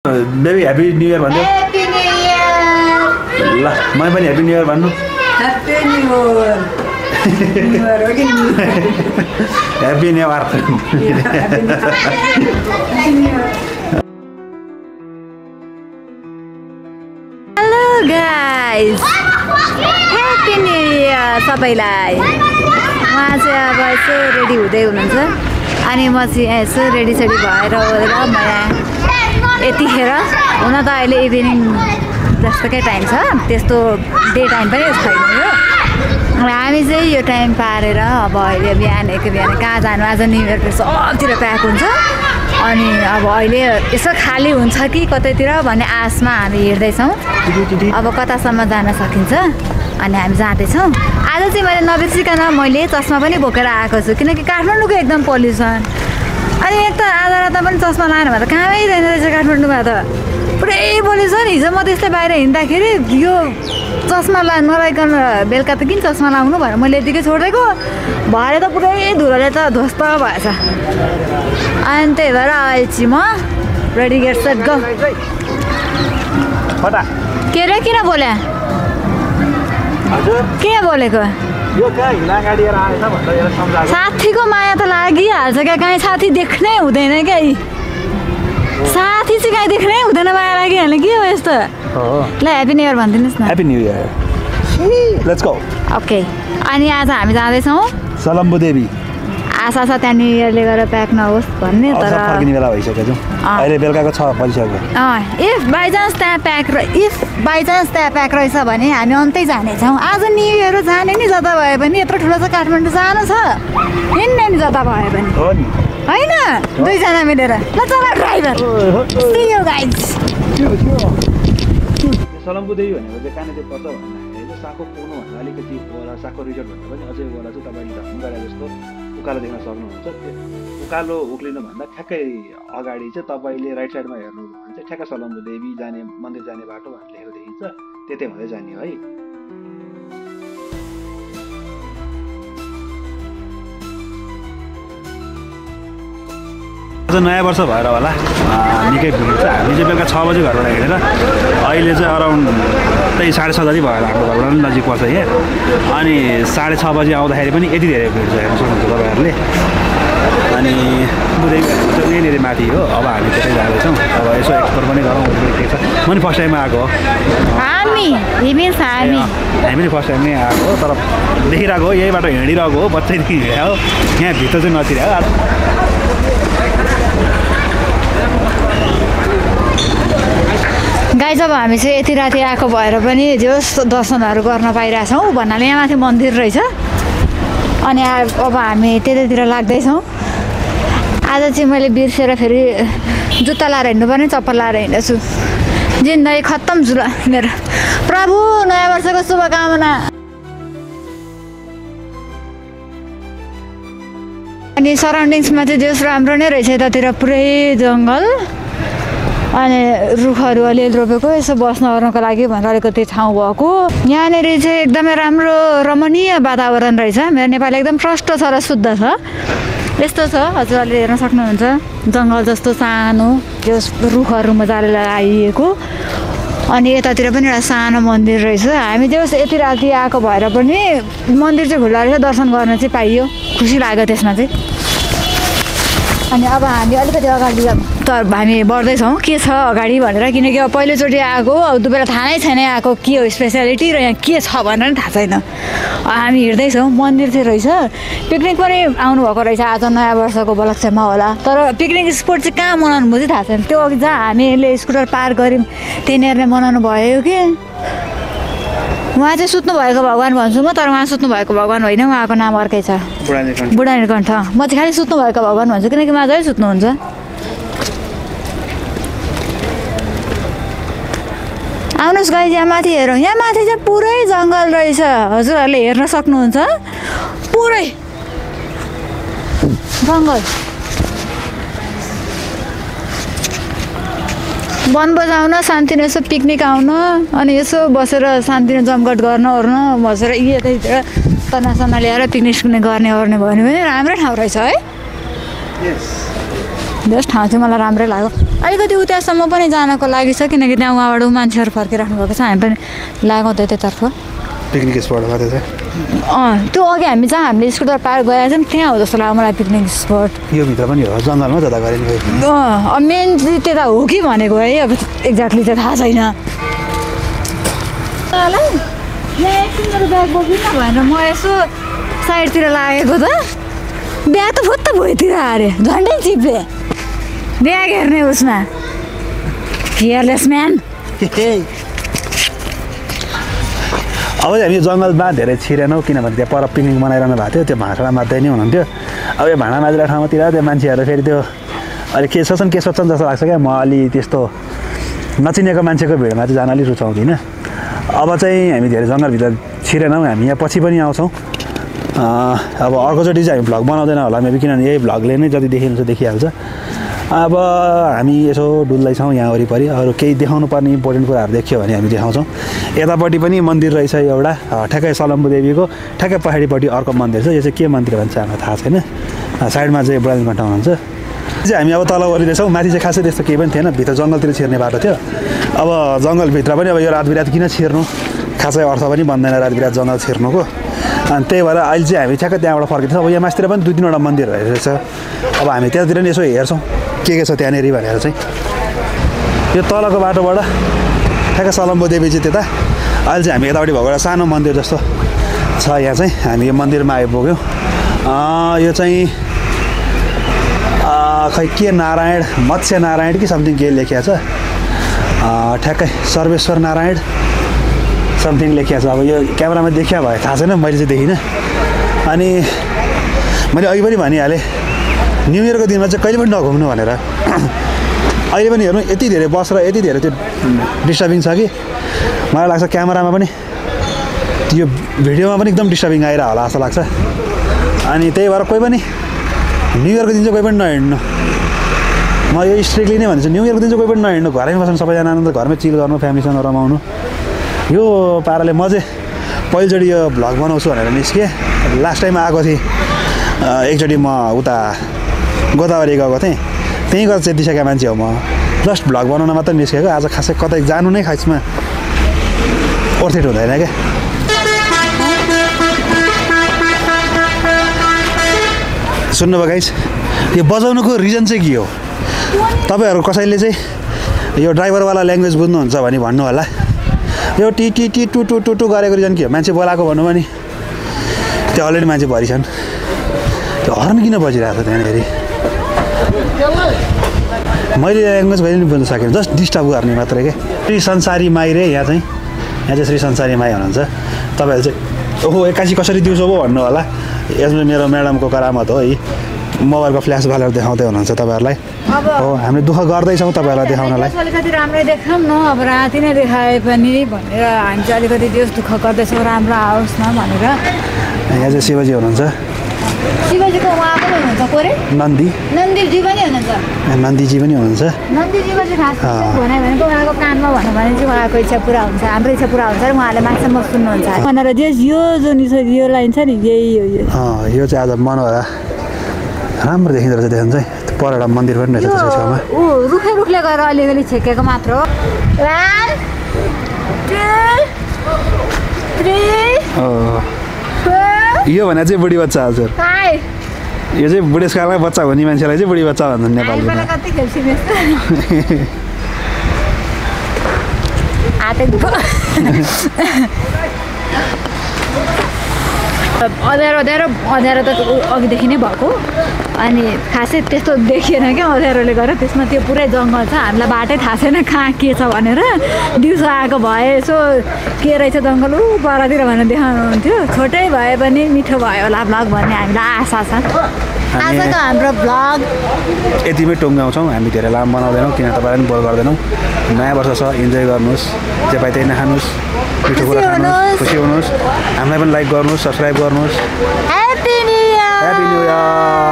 Baby happy new year भन्नु। Happy new year. ल म पनि ह्यापी न्यू इयर भन्नु। Happy new year. Happy new year. Hello guys, happy new year सबैलाई। उहाँ चाहिँ अब यसो रेडी हुँदै हुनुहुन्छ अनि म चाहिँ यसो रेडी सेडी भएर ओरेर म यहाँ यतिखेर हुन त अहिले इभिनिङ जस्तोकै टाइम छ, त्यस्तो डे टाइम पनि छैन यो। हामी चाहिँ यो टाइम पारेर अब अहिले बिहानको बिहान कहाँ जानु, आज न्यु इयर सबतिर प्याक हुन्छ अनि अब अहिले यसो खाली हुन्छ कि कतैतिर भन्ने आशमा हामी हिँड्दैछौँ। अब कतासम्म जान सकिन्छ अनि हामी जाँदैछौँ। आज चाहिँ मैले नबिर्सिकन मैले चस्मा पनि बोकेर आएको छु किनकि काठमाडौँको एकदम पोल्युसन। अनि एक त आधा राता पनि चस्मा लाएन भने त कामै छैन रहेछ काठमाडौँमा त, पुरै पोल्युसन। हिजो म त्यस्तै बाहिर हिँड्दाखेरि यो चस्मा नलाइकन बेलुका त किन चस्मा लाउनु भनेर मैले यतिकै छोडिदिएको, भरे त पुरै धुलोले त ध्वस्त भएछ। अनि त्यही भएर अहिले चाहिँ म रेडी गेट सेट गो। के रे किन बोले? के बोलेको? साथीको माया त लागिहाल्छ क्या, कहीँ साथी देख्नै हुँदैन क्या, साथी चाहिँ कहीँ देख्नै हुँदैन, माया लागिहाल्ने के हो यस्तो। ल ह्यापी न्यु इयर भनिदिनुहोस् न। Happy new year. Let's go. Okay, अनि आज हामी जाँदैछौँ सलम्बु देवी। आशा छ त्यहाँ न्यु इयरले गरेर प्याक नहोस् भन्ने, तर फर्किने बेला भइसक्यो जो अहिले बेलुकाको 6 बजिसक्यो। इफ बाइचान्स त्यहाँ प्याक रहेछ भने हामी अन्तै जानेछौँ। आज न्यु इयर जाने नि जता भए पनि, यत्रो ठुलो छ काठमाडौँ, जानु छ हिँड्ने नि जता भए पनि होइन, दुईजना मिलेर। ल चल driver. See you guys. Salambu Devi भनेको चाहिँ कहाँनिर पर्छ भन्दाखेरि साको पुग्नुभन्दा अलिकति वरा साको रिजोर्टभन्दा पनि अझै वरा चाहिँ तपाईँले धनु गरे जस्तो उकालो देख्न सक्नुहुन्छ। त्यो उकालो उक्लिनुभन्दा ठ्याक्कै अगाडि चाहिँ तपाईँले राइट साइडमा हेर्नु भने चाहिँ ठ्याक्कै सलम्बु देवी जाने मन्दिर जाने बाटो भनेर लेखेर देखिन्छ, त्यतै हुँदै जाने है। आज नयाँ वर्ष भएर होला निकै भिड छ। हामी चाहिँ बेलुका 6 बजी घरबाट हिँडेर अहिले चाहिँ अराउन्ड त्यही 6:30 जति भयो हाम्रो घरबाट पनि नजिक पर्छ यहाँ। अनि 6:30 बजी आउँदाखेरि पनि यति धेरै भिड छ हेर्न सक्नुहुन्छ तपाईँहरूले। अनि यहीँनिर माथि हो, अब हामी त्यतै जाँदैछौँ। अब यसो एक्सप्लोर पनि गरौँ के छ। म नि फर्स्ट टाइममा आएको हो, हामी पनि फर्स्ट टाइममै आएको हो, तर देखिरहेको हो यहीबाट हिँडिरहेको हो, बच्चैदेखि हिँडेको हो, यहाँ भित्र चाहिँ नतिरहेको। गाइज अब हामी चाहिँ यति राति आएको भएर पनि जो दर्शनहरू गर्न पाइरहेछौँ भन्नाले यहाँ माथि मन्दिर रहेछ। अनि अब हामी त्यतैतिर लाग्दैछौँ। आज चाहिँ मैले बिर्सेर फेरि जुत्ता लाएर हिँड्नुपर्ने, चप्पल लाएर हिँडेछु। जिन्दगी खत्तम जुल मेरो। प्रभु नयाँ वर्षको शुभकामना। अनि सराउन्डिङ्समा चाहिँ जस राम्रो नै रहेछ, यतातिर पुरै जङ्गल अनि रुखहरू अलिअलि रोपेको, यसो बस्न ओर्नको लागि भनेर अलिकति ठाउँ भएको। यहाँनिर चाहिँ एकदमै राम्रो रमणीय वातावरण रहेछ। मेरो नेपाल एकदम प्रष्ट छ र शुद्ध छ। यस्तो छ, हजुरहरूले हेर्न सक्नुहुन्छ, जङ्गल जस्तो सानो त्यो रुखहरू मजाले लगाइएको। अनि यतातिर पनि एउटा सानो मन्दिर रहेछ। हामी चाहिँ यति राति आएको भएर पनि मन्दिर चाहिँ खुल्ला रहेछ, दर्शन गर्न चाहिँ पाइयो, खुसी लाग्यो त्यसमा चाहिँ। अनि अब हामी अलिकति अगाडि त हामी बढ्दैछौँ के छ अगाडि भनेर, किनकि अब पहिलोचोटि आएको, अब त्यो बेला थाहा नै छैन आएको के हो स्पेसियालिटी र यहाँ के छ भनेर पनि थाहा छैन। हामी हिँड्दैछौँ, मन्दिर चाहिँ रहेछ। पिकनिक पनि आउनुभएको रहेछ आज नयाँ वर्षको उपलक्ष्यमा होला, तर पिकनिक स्पोट चाहिँ कहाँ मनाउनु भयो चाहिँ थाहा छैन। त्यो अघि जहाँ हामीले स्कुटर पार्क गऱ्यौँ त्यहाँनिर नै मनाउनु भयो कि। उहाँ चाहिँ सुत्नु भएको भगवान् भन्छु म, तर उहाँ सुत्नु भएको भगवान् होइन, उहाँको नाम अर्कै छ, बुढा नीलकण्ठ। म चाहिँ खालि सुत्नु भएको भगवान् भन्छु किनकि मजाले सुत्नुहुन्छ। आउनुहोस् गाइज, यहाँ माथि हेरौँ। यहाँ माथि चाहिँ पुरै जङ्गल रहेछ, हजुरहरूले हेर्न सक्नुहुन्छ, पुरै जङ्गल। वनभोज आउन, शान्तिले यसो पिकनिक आउन, अनि यसो बसेर शान्तिले जमघट गर्न ओर्न बसेर यतैतिर तनासना ल्याएर पिकनिक गर्ने ओर्ने भयो भने राम्रै ठाउँ रहेछ है। जस ठाउँ चाहिँ मलाई राम्रै लाग्यो। अलिकति उतासम्म पनि जानको लागि छ किनकि त्यहाँ उहाँबाट मान्छेहरू फर्किराख्नु भएको छ हामी पनि लागौँ त्यतैतर्फ पिकनिक स्पट हो त्यो चाहिँ त्यो अघि हामी जहाँ हामीले स्कुटर पार गएर चाहिँ त्यहाँ हो जस्तो लाग्यो मलाई पिकनिक स्पट यो भित्र पनि हो जङ्गलमा जाँदा गरे नि मेन चाहिँ त्यता हो कि भनेको है अब एक्ज्याक्टली चाहिँ थाहा छैन ब्याग बोकिन भनेर म यसो साइडतिर लागेको त ब्याग त फुत्त भुइँतिर अरे झन्डै चिप्ले ब्याग हेर्ने उसमा केयरलेस म्यान अब हामी यो जङ्गलमा धेरै छिरेनौँ किनभने त्यहाँ पर पिकनिक मनाइरहनु भएको थियो त्यो भाँडा मात्रै नै हुनुहुन्थ्यो अब यो भाँडा माझ्ने ठाउँतिर त्यो मान्छेहरू फेरि त्यो अहिले के सोच्छन् जस्तो लाग्छ क्या म अलि त्यस्तो नचिनेको मान्छेको भिडमा चाहिँ जान अलिक रुचाउँदिनँ अब चाहिँ हामी धेरै जङ्गलभित्र छिरेनौँ हामी यहाँ पछि पनि आउँछौँ अब अर्कोचोटि चाहिँ हामी भ्लग बनाउँदैन होला मेबी किनभने यही भ्लगले नै जति देखिन्छ देखिहाल्छ अब हामी यसो डुल्दैछौँ यहाँ वरिपरि अरू केही देखाउनु पर्ने इम्पोर्टेन्ट कुराहरू देखियो भने हामी देखाउँछौँ यतापट्टि पनि मन्दिर रहेछ एउटा ठ्याक्कै सलम्बु देवीको ठ्याक्कै पहाडीपट्टि अर्को मन्दिर छ यो चाहिँ के मन्दिर भन्छ हामीलाई थाहा छैन साइडमा चाहिँ बुढानी घन्टा हुनुहुन्छ चाहिँ हामी अब तल ओरिँदैछौँ माथि चाहिँ खासै त्यस्तो केही पनि थिएन भित्र जङ्गलतिर छिर्ने बाटो थियो अब जङ्गलभित्र पनि अब यो रात बिरात किन छिर्नु खासै अर्थ पनि भन्दैन रात बिरात जङ्गल छिर्नुको अनि त्यही भएर अहिले चाहिँ हामी ठ्याक्कै त्यहाँबाट फर्किन्छौँ अब यहाँ मासतिर पनि 2-3वटा मन्दिर रहेछ अब हामी त्यहाँतिर नि यसो हेर्छौँ के छ त्यहाँनिर भनेर चाहिँ यो तलको बाटोबाट ठ्याक्कै सलम्बु देवी चाहिँ त्यता अहिले चाहिँ हामी यतापट्टि भएको एउटा सानो मन्दिर जस्तो छ यहाँ चाहिँ हामी यो मन्दिरमा आइपुग्यौँ यो चाहिँ खै के नारायण मत्स्य नारायण कि समथिङ के लेखिया छ ठ्याक्कै सर्वेश्वर नारायण समथिङ लेखिया छ अब यो क्यामेरामा देखिया भयो थाहा छैन मैले चाहिँ देखिनँ अनि मैले अघि पनि भनिहालेँ न्यु इयरको दिनमा चाहिँ कहिले पनि नघुम्नु भनेर अहिले पनि हेर्नु यति धेरै बस र यति धेरै त्यो डिस्टर्बिङ छ कि मलाई लाग्छ क्यामेरामा पनि यो भिडियोमा पनि एकदम डिस्टर्बिङ आइरह होला जस्तो लाग्छ अनि त्यही भएर कोही पनि न्यु इयरको दिन चाहिँ कोही पनि नहिँड्नु म यो स्ट्रिक्टली नै भन्छु न्यु इयरको दिन चाहिँ कोही पनि नहिँड्नु घरैमा बस्नु सबैजना आनन्द घरमै चिल गर्नु फ्यामिलीसँग रमाउनु यो पाराले म चाहिँ पहिलोचोटि यो भ्लग बनाउँछु भनेर निस्केँ लास्ट टाइम आएको थिएँ एकचोटि म उता गोदावरी गएको थिएँ त्यहीँ गएर चेतिसकेको मान्छे हो म जस्ट भ्लग बनाउन मात्रै निस्केको आज खासै कतै जानु नै खासमा ओर्थिट हुँदैन क्या सुन्नुभयो गाइस यो बजाउनुको रिजन चाहिँ के हो तपाईँहरू कसैले चाहिँ यो ड्राइभरवाला ल्याङ्ग्वेज बुझ्नुहुन्छ भने भन्नु होला यो टी टी टी टु टु टु टु गरेको रिजन के हो मान्छे बोलाएको भन्नु भने त्यो अलरेडी मान्छे भरि छन् त्यो हर्न किन बजिरहेको छ त्यहाँनिर मैले ल्याङ्ग्वेज कहिले पनि बुझ्न सकेन जस्ट डिस्टर्ब गर्ने मात्रै क्या श्री संसारी माई रे यहाँ चाहिँ श्री संसारी माई हुनुहुन्छ तपाईँहरू चाहिँ ओहो एक्कासी कसरी दिउँसो पो भन्नु होला यसमा मेरो म्याडमको करामत हो है मोबाइलको फ्ल्यास बालेर देखाउँदै हुनुहुन्छ तपाईँहरूलाई हो हामीले दुःख गर्दैछौँ तपाईँहरूलाई देखाउनलाई अलिकति राम्रै देखाउँ न अब राति नै देखाए पनि भनेर हामी चाहिँ अलिकति देश दुःख गर्दैछौँ राम्रो आओस् न भनेर यहाँ चाहिँ शिवजी हुनुहुन्छ शिवजीको उहाँ पनि हुनुहुन्छ कोरे नन्दीजी पनि हुनुहुन्छ नन्दीजी पनि हुनुहुन्छ नन्दीजीको चाहिँ खास भनाइ भनेको उहाँको कानमा भन्यो भने चाहिँ उहाँको इच्छा पुरा हुन्छ हाम्रो इच्छा पुरा हुन्छ र उहाँले मान्छेसम्म सुन्नुहुन्छ भनेर यो जुन यो लाइन छ नि यही हो यो चाहिँ आज मनोहरा राम्रो देखिँदो रहेछ देख्नु चाहिँ पर एउटा मन्दिर पनि रहेछ त्यसको छेउमा रुखले गएर अलिअलि छेकेको मात्र हो 1 2 3 यो भने चाहिँ बुढी बच्चा हजुर यो चाहिँ बुढेसकालमै बच्चा हुने मान्छेलाई चाहिँ बुढी बच्चा भन्छन् नेपालीमा अँध्यारो त अघिदेखि नै भएको अनि खासै त्यस्तो देखिएन क्या अँध्यारोले गर्दा त्यसमा त्यो पुरै जङ्गल छ हामीलाई बाटै थाहा छैन कहाँ के छ भनेर दिउँसो आएको भए यसो के रहेछ जङ्गल परतिर भनेर देखाउनुहुन्थ्यो छोटै भए पनि मिठो भयो होला भ्लग भन्ने हामीलाई आशा छ आजको हाम्रो भ्लग यतिमै टुङ्गाउँछौँ हामी धेरै लामो बनाउँदैनौँ किन तपाईँलाई पनि बोल गर्दैनौँ नयाँ वर्ष छ इन्जोय गर्नुहोस् जे पाइ त्यही नखानुहोस् मिठो कुरा खानुहोस् खुसी हुनुहोस् हामीलाई पनि लाइक गर्नुहोस् सब्सक्राइब गर्नुहोस् ह्याप्पी न्यु इयर